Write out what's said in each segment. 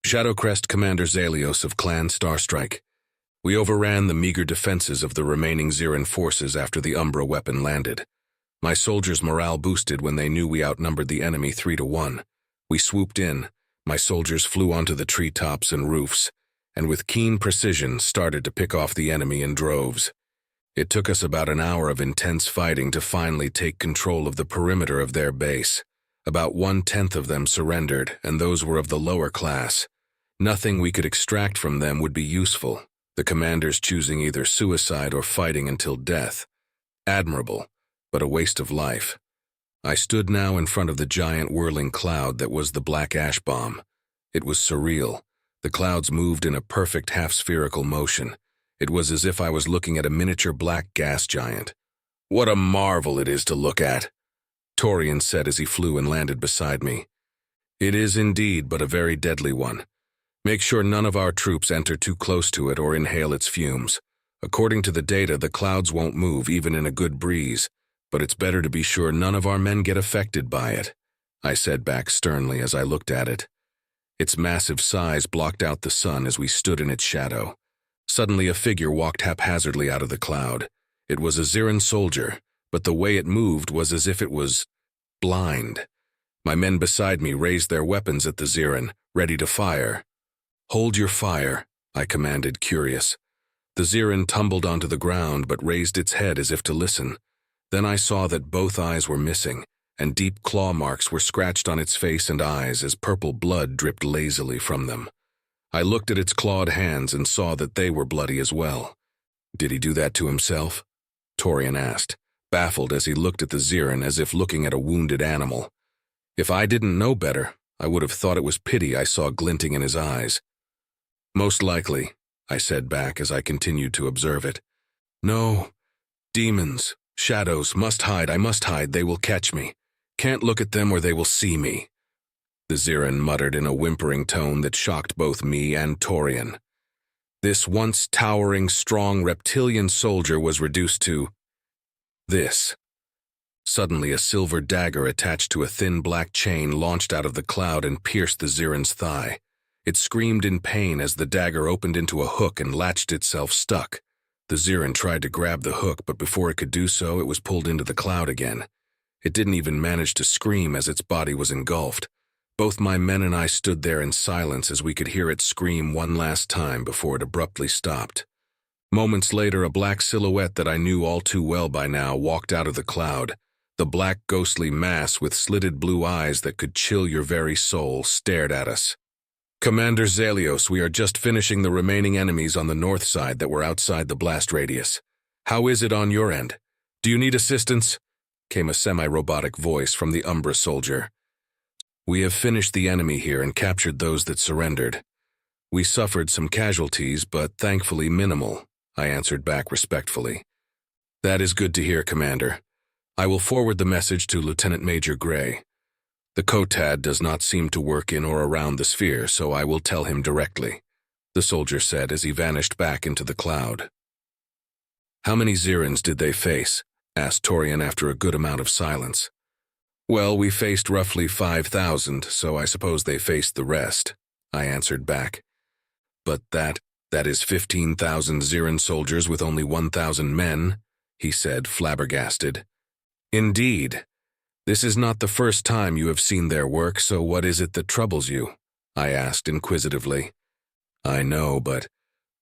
Shadowcrest Commander Zalios of Clan Starstrike. We overran the meager defenses of the remaining Xiran forces after the Umbra weapon landed. My soldiers' morale boosted when they knew we outnumbered the enemy 3-1. We swooped in. My soldiers flew onto the treetops and roofs, and with keen precision started to pick off the enemy in droves. It took us about an hour of intense fighting to finally take control of the perimeter of their base. About 1/10 of them surrendered, and those were of the lower class. Nothing we could extract from them would be useful, the commanders choosing either suicide or fighting until death. Admirable, but a waste of life. I stood now in front of the giant whirling cloud that was the black ash bomb. It was surreal. The clouds moved in a perfect half-spherical motion. It was as if I was looking at a miniature black gas giant. What a marvel it is to look at, Torian said as he flew and landed beside me. It is indeed, but a very deadly one. Make sure none of our troops enter too close to it or inhale its fumes. According to the data, the clouds won't move even in a good breeze, but it's better to be sure none of our men get affected by it, I said back sternly as I looked at it. Its massive size blocked out the sun as we stood in its shadow. Suddenly a figure walked haphazardly out of the cloud. It was a Xiran soldier, but the way it moved was as if it was blind. My men beside me raised their weapons at the Xiran, ready to fire. Hold your fire, I commanded, curious. The Xiran tumbled onto the ground but raised its head as if to listen. Then I saw that both eyes were missing, and deep claw marks were scratched on its face and eyes as purple blood dripped lazily from them. I looked at its clawed hands and saw that they were bloody as well. Did he do that to himself? Torian asked, baffled as he looked at the Xiran as if looking at a wounded animal. If I didn't know better, I would have thought it was pity I saw glinting in his eyes. Most likely, I said back as I continued to observe it. No, demons, shadows, must hide, I must hide, they will catch me. Can't look at them or they will see me. The Xiran muttered in a whimpering tone that shocked both me and Torian. This once towering, strong reptilian soldier was reduced to this. Suddenly a silver dagger attached to a thin black chain launched out of the cloud and pierced the Xiran's thigh. It screamed in pain as the dagger opened into a hook and latched itself stuck. The Xiran tried to grab the hook, but before it could do so, it was pulled into the cloud again. It didn't even manage to scream as its body was engulfed. Both my men and I stood there in silence as we could hear it scream one last time before it abruptly stopped. Moments later, a black silhouette that I knew all too well by now walked out of the cloud. The black ghostly mass with slitted blue eyes that could chill your very soul stared at us. Commander Zalios, we are just finishing the remaining enemies on the north side that were outside the blast radius. How is it on your end? Do you need assistance? Came a semi-robotic voice from the Umbra soldier. We have finished the enemy here and captured those that surrendered. We suffered some casualties, but thankfully minimal, I answered back respectfully. That is good to hear, Commander. I will forward the message to Lieutenant Major Gray. The Kotad does not seem to work in or around the sphere, so I will tell him directly, the soldier said as he vanished back into the cloud. How many Xirans did they face? Asked Torian after a good amount of silence. Well, we faced roughly 5,000, so I suppose they faced the rest, I answered back. But that is 15,000 Xiran soldiers with only 1,000 men, he said, flabbergasted. Indeed. This is not the first time you have seen their work, so what is it that troubles you? I asked inquisitively. I know, but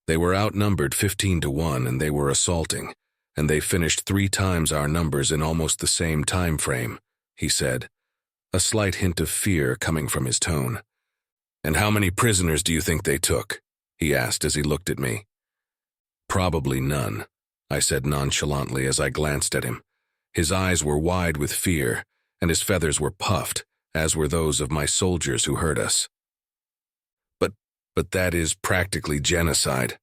they were outnumbered 15-1 and they were assaulting, and they finished 3 times our numbers in almost the same time frame, he said, a slight hint of fear coming from his tone. And how many prisoners do you think they took? He asked as he looked at me. Probably none, I said nonchalantly as I glanced at him. His eyes were wide with fear, and his feathers were puffed, as were those of my soldiers who heard us. But that is practically genocide.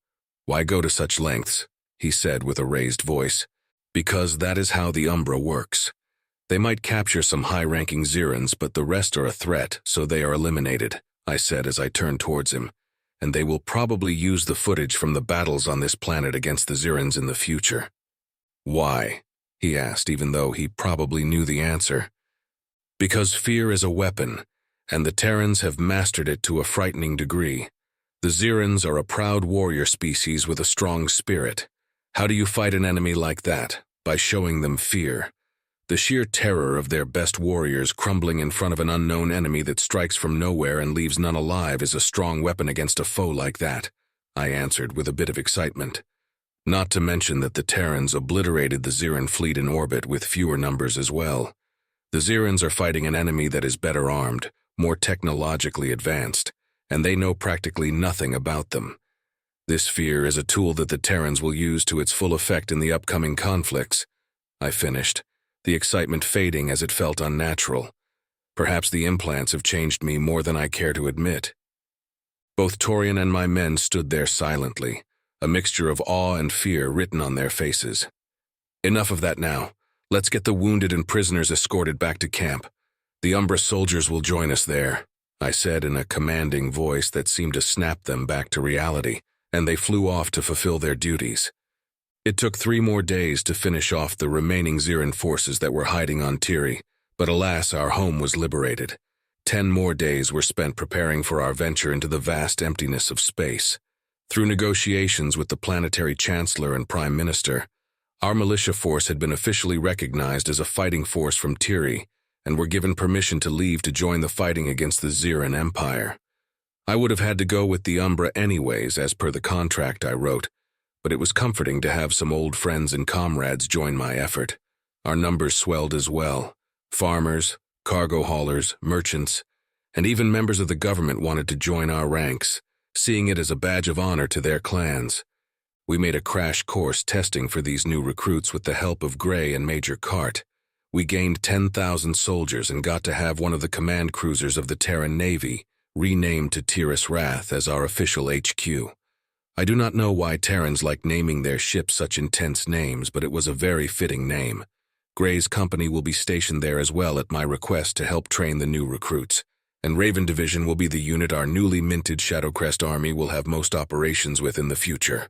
Why go to such lengths? He said with a raised voice. Because that is how the Umbra works. They might capture some high-ranking Xirans, but the rest are a threat, so they are eliminated, I said as I turned towards him. And they will probably use the footage from the battles on this planet against the Xirans in the future. Why? He asked, even though he probably knew the answer. Because fear is a weapon, and the Terrans have mastered it to a frightening degree. The Zirans are a proud warrior species with a strong spirit. How do you fight an enemy like that? By showing them fear. The sheer terror of their best warriors crumbling in front of an unknown enemy that strikes from nowhere and leaves none alive is a strong weapon against a foe like that, I answered with a bit of excitement. Not to mention that the Terrans obliterated the Ziran fleet in orbit with fewer numbers as well. The Zirans are fighting an enemy that is better armed, more technologically advanced, and they know practically nothing about them. This fear is a tool that the Terrans will use to its full effect in the upcoming conflicts, I finished, the excitement fading as it felt unnatural. Perhaps the implants have changed me more than I care to admit. Both Torian and my men stood there silently, a mixture of awe and fear written on their faces. Enough of that now. Let's get the wounded and prisoners escorted back to camp. The Umbra soldiers will join us there, I said in a commanding voice that seemed to snap them back to reality, and they flew off to fulfill their duties. It took 3 more days to finish off the remaining Ziran forces that were hiding on Tiri, but alas, our home was liberated. 10 more days were spent preparing for our venture into the vast emptiness of space. Through negotiations with the planetary chancellor and prime minister, our militia force had been officially recognized as a fighting force from Tiri, and were given permission to leave to join the fighting against the Ziran Empire. I would have had to go with the Umbra anyways, as per the contract I wrote, but it was comforting to have some old friends and comrades join my effort. Our numbers swelled as well. Farmers, cargo haulers, merchants, and even members of the government wanted to join our ranks, seeing it as a badge of honor to their clans. We made a crash course testing for these new recruits with the help of Gray and Major Cart. We gained 10,000 soldiers and got to have one of the command cruisers of the Terran Navy, renamed to Tiris Wrath, as our official HQ. I do not know why Terrans like naming their ships such intense names, but it was a very fitting name. Gray's company will be stationed there as well at my request to help train the new recruits, and Raven Division will be the unit our newly minted Shadowcrest army will have most operations with in the future.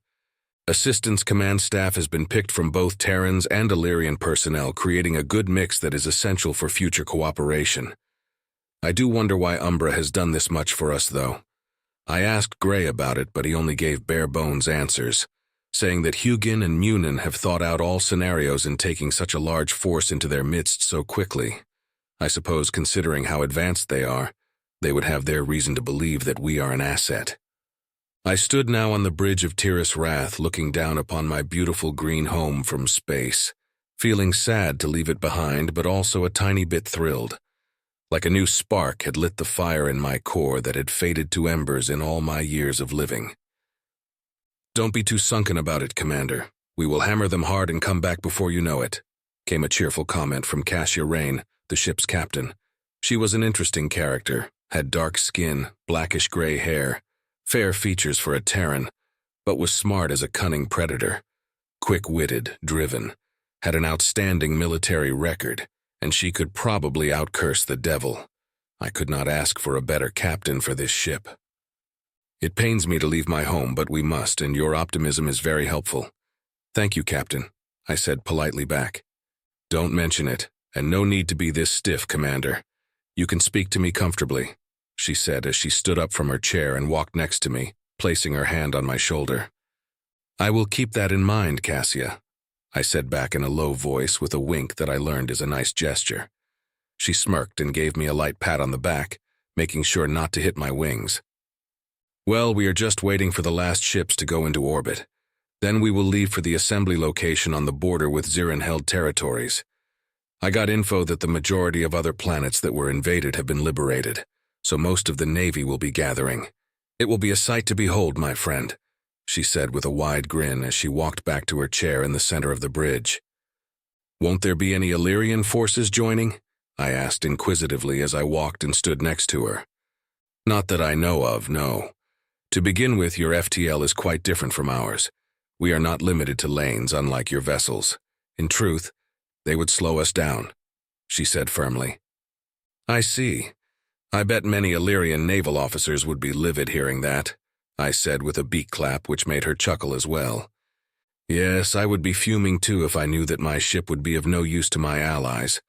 Assistance command staff has been picked from both Terrans and Illyrian personnel, creating a good mix that is essential for future cooperation. I do wonder why Umbra has done this much for us, though. I asked Gray about it, but he only gave bare-bones answers, saying that Hugin and Munin have thought out all scenarios in taking such a large force into their midst so quickly. I suppose, considering how advanced they are, they would have their reason to believe that we are an asset. I stood now on the bridge of Tiris Wrath, looking down upon my beautiful green home from space, feeling sad to leave it behind, but also a tiny bit thrilled. Like a new spark had lit the fire in my core that had faded to embers in all my years of living. "Don't be too sunken about it, Commander. We will hammer them hard and come back before you know it," came a cheerful comment from Cassia Rain, the ship's captain. She was an interesting character, had dark skin, blackish-gray hair, fair features for a Terran, but was smart as a cunning predator. Quick-witted, driven, had an outstanding military record, and she could probably outcurse the devil. I could not ask for a better captain for this ship. "It pains me to leave my home, but we must, and your optimism is very helpful." "Thank you, Captain," I said politely back. "Don't mention it, and no need to be this stiff, Commander. You can speak to me comfortably," she said as she stood up from her chair and walked next to me, placing her hand on my shoulder. "I will keep that in mind, Cassia," I said back in a low voice with a wink that I learned is a nice gesture. She smirked and gave me a light pat on the back, making sure not to hit my wings. "Well, we are just waiting for the last ships to go into orbit. Then we will leave for the assembly location on the border with Ziran-held territories. I got info that the majority of other planets that were invaded have been liberated, so most of the Navy will be gathering. It will be a sight to behold, my friend," she said with a wide grin as she walked back to her chair in the center of the bridge. "Won't there be any Illyrian forces joining?" I asked inquisitively as I walked and stood next to her. "Not that I know of, no. To begin with, your FTL is quite different from ours. We are not limited to lanes, unlike your vessels. In truth, they would slow us down," she said firmly. "I see. I bet many Illyrian naval officers would be livid hearing that," I said with a beak clap which made her chuckle as well. "Yes, I would be fuming too if I knew that my ship would be of no use to my allies.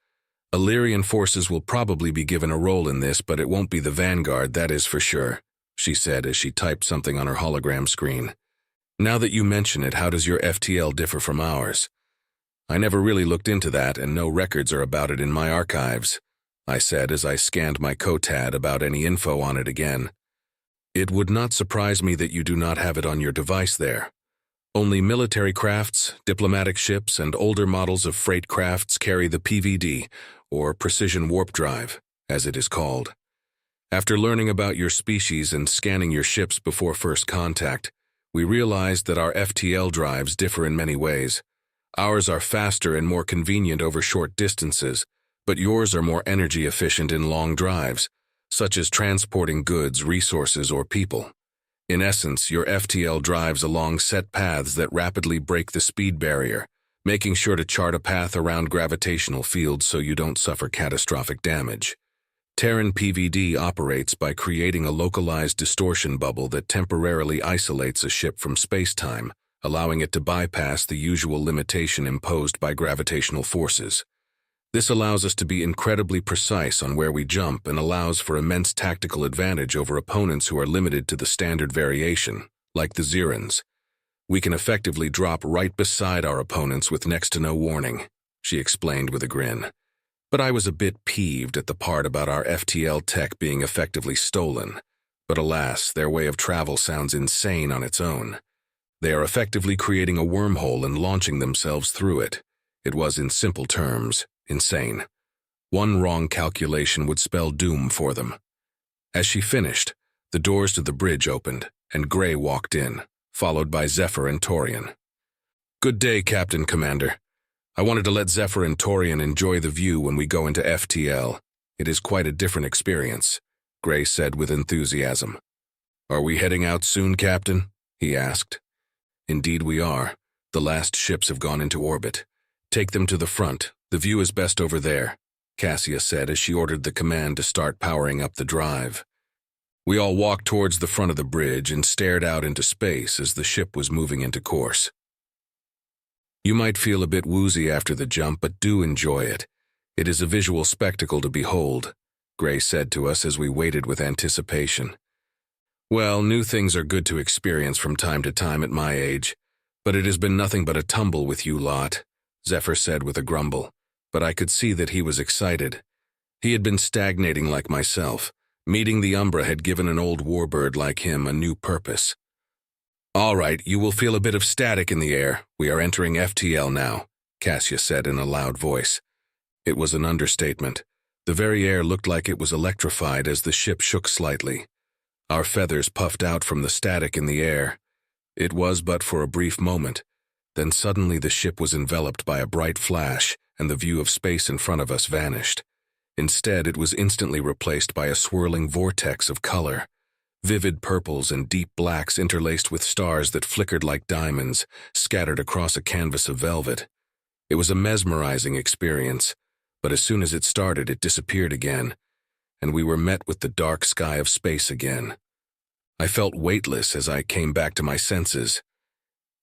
Illyrian forces will probably be given a role in this, but it won't be the vanguard, that is for sure, she said as she typed something on her hologram screen. Now that you mention it, how does your FTL differ from ours? I never really looked into that, and no records are about it in my archives, I said as I scanned my COTAD about any info on it again. It would not surprise me that you do not have it on your device there. Only military crafts, diplomatic ships, and older models of freight crafts carry the PVD, or Precision Warp Drive, as it is called. After learning about your species and scanning your ships before first contact, we realized that our FTL drives differ in many ways. Ours are faster and more convenient over short distances, but yours are more energy efficient in long drives, such as transporting goods, resources, or people. In essence, your FTL drives along set paths that rapidly break the speed barrier, making sure to chart a path around gravitational fields so you don't suffer catastrophic damage. Terran PVD operates by creating a localized distortion bubble that temporarily isolates a ship from space-time, allowing it to bypass the usual limitation imposed by gravitational forces. This allows us to be incredibly precise on where we jump and allows for immense tactical advantage over opponents who are limited to the standard variation, like the Xerans. We can effectively drop right beside our opponents with next to no warning, she explained with a grin. But I was a bit peeved at the part about our FTL tech being effectively stolen. But alas, their way of travel sounds insane on its own. They are effectively creating a wormhole and launching themselves through it. It was, in simple terms, insane. One wrong calculation would spell doom for them. As she finished, the doors to the bridge opened, and Gray walked in, followed by Zephyr and Torian. "Good day, Captain Commander. I wanted to let Zephyr and Torian enjoy the view when we go into FTL. It is quite a different experience," Gray said with enthusiasm. "Are we heading out soon, Captain?" he asked. "Indeed we are. The last ships have gone into orbit. Take them to the front. The view is best over there," Cassia said as she ordered the command to start powering up the drive. We all walked towards the front of the bridge and stared out into space as the ship was moving into course. "You might feel a bit woozy after the jump, but do enjoy it. It is a visual spectacle to behold," Gray said to us as we waited with anticipation. "Well, new things are good to experience from time to time at my age, but it has been nothing but a tumble with you lot," Zephyr said with a grumble, but I could see that he was excited. He had been stagnating like myself. Meeting the Umbra had given an old warbird like him a new purpose. "All right, you will feel a bit of static in the air. We are entering FTL now," Cassia said in a loud voice. It was an understatement. The very air looked like it was electrified as the ship shook slightly. Our feathers puffed out from the static in the air. It was but for a brief moment. Then suddenly the ship was enveloped by a bright flash, and the view of space in front of us vanished. Instead, it was instantly replaced by a swirling vortex of color. Vivid purples and deep blacks interlaced with stars that flickered like diamonds, scattered across a canvas of velvet. It was a mesmerizing experience, but as soon as it started, it disappeared again, and we were met with the dark sky of space again. I felt weightless as I came back to my senses.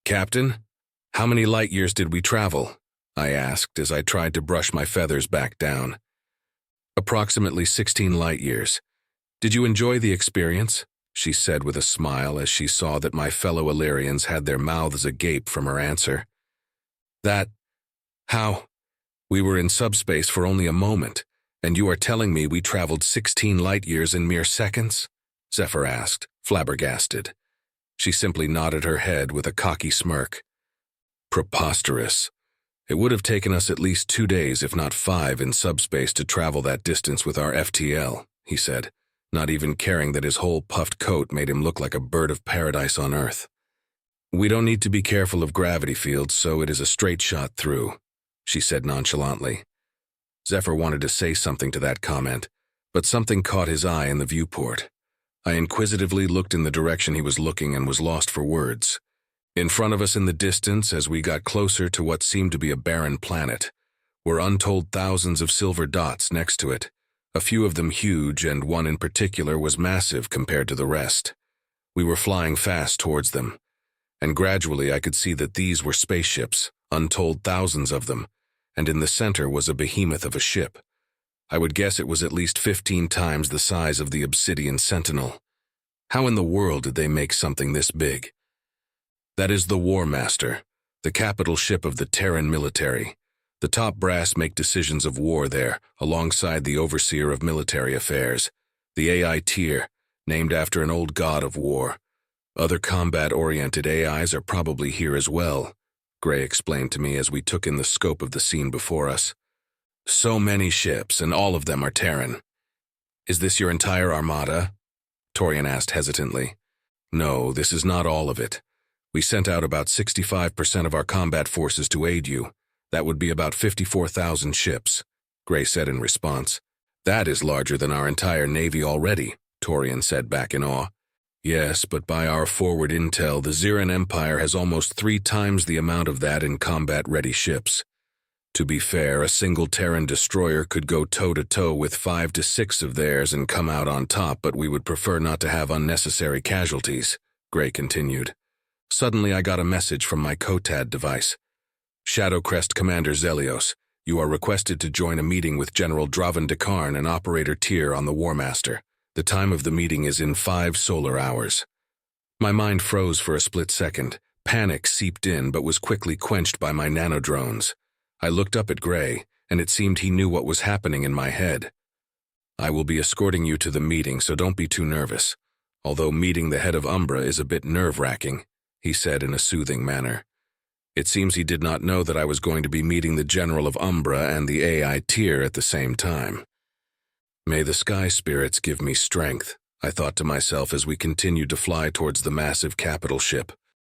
"Captain, how many light years did we travel?" I asked as I tried to brush my feathers back down. "Approximately 16 light years. Did you enjoy the experience?" she said with a smile as she saw that my fellow Illyrians had their mouths agape from her answer. How? We were in subspace for only a moment, and you are telling me we traveled 16 light years in mere seconds?" Zephyr asked, flabbergasted. She simply nodded her head with a cocky smirk. "Preposterous. It would have taken us at least 2 days, if not 5, in subspace to travel that distance with our FTL," he said, not even caring that his whole puffed coat made him look like a bird of paradise on Earth. "We don't need to be careful of gravity fields, so it is a straight shot through," she said nonchalantly. Zephyr wanted to say something to that comment, but something caught his eye in the viewport. I inquisitively looked in the direction he was looking and was lost for words. In front of us in the distance, as we got closer to what seemed to be a barren planet, were untold thousands of silver dots next to it, a few of them huge, and one in particular was massive compared to the rest. We were flying fast towards them, and gradually I could see that these were spaceships, untold thousands of them, and in the center was a behemoth of a ship, I would guess it was at least 15 times the size of the Obsidian Sentinel. How in the world did they make something this big? That is the War Master, the capital ship of the Terran military. The top brass make decisions of war there, alongside the overseer of military affairs, the AI tier, named after an old god of war. Other combat-oriented AIs are probably here as well, Gray explained to me as we took in the scope of the scene before us. So many ships, and all of them are Terran. Is this your entire armada? Torian asked hesitantly. No, this is not all of it. We sent out about 65% of our combat forces to aid you. That would be about 54,000 ships, Gray said in response. That is larger than our entire navy already, Torian said back in awe. Yes, but by our forward intel, the Ziran Empire has almost 3 times the amount of that in combat-ready ships. To be fair, a single Terran destroyer could go toe-to-toe with 5 to 6 of theirs and come out on top, but we would prefer not to have unnecessary casualties, Gray continued. Suddenly I got a message from my Kotad device. Shadowcrest Commander Zelios, you are requested to join a meeting with General Draven Dekarn and Operator Tyr on the War Master. The time of the meeting is in 5 solar hours. My mind froze for a split second. Panic seeped in but was quickly quenched by my nanodrones. I looked up at Gray, and it seemed he knew what was happening in my head. I will be escorting you to the meeting, so don't be too nervous. Although meeting the head of Umbra is a bit nerve-wracking, he said in a soothing manner. It seems he did not know that I was going to be meeting the General of Umbra and the AI tier at the same time. May the sky spirits give me strength, I thought to myself as we continued to fly towards the massive capital ship.